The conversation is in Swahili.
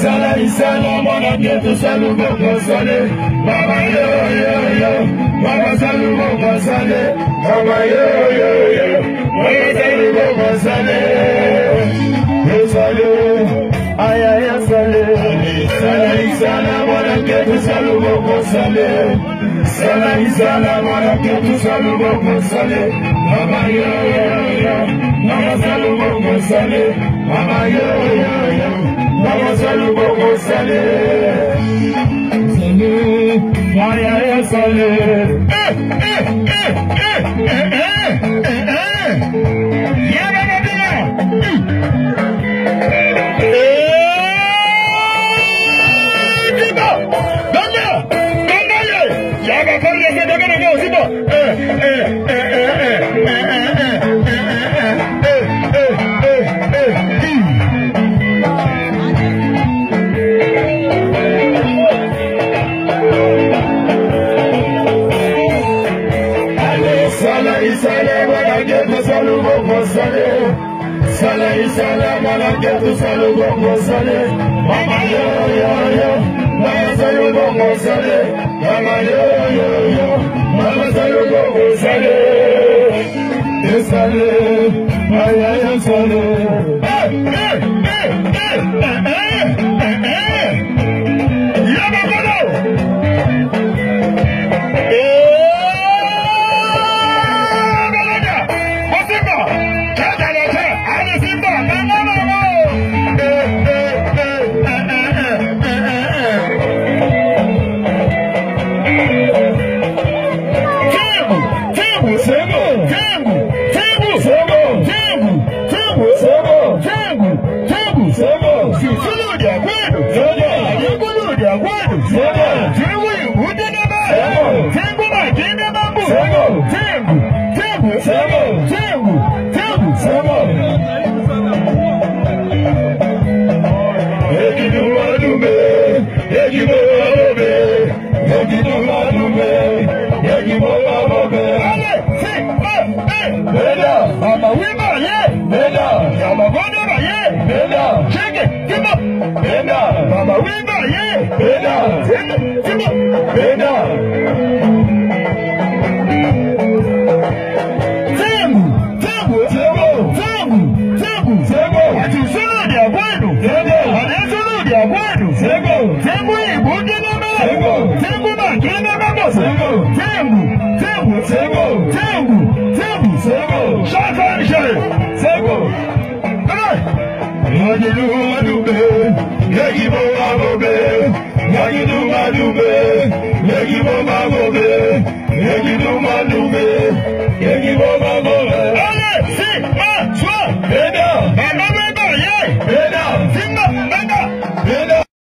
Sala isala mwana ketu salu boko sale. Mama yo yo yo, mama salu boko sale. Mama yo yo yo, mama salu boko sale. Sale, ay ay sale. Sala isala mwana ketu salu boko sale. Sala isala mwana ketu salu boko sale. Mama yo yo yo, mama salu boko sale. Mama yo yo yo, mama salu boko sale. Sale, ay ay sale. Yaba babila. Zibo, donde, yaba corre que te viene yo, Zibo. Sala mwana ketu salu boko sale. Sala isala mwana ketu salu boko sale. Mama yo yo yo, mama salu boko sale. Mama yo yo yo, mama salu boko sale. Sale, ay ay sale. Yaba kono. Sego,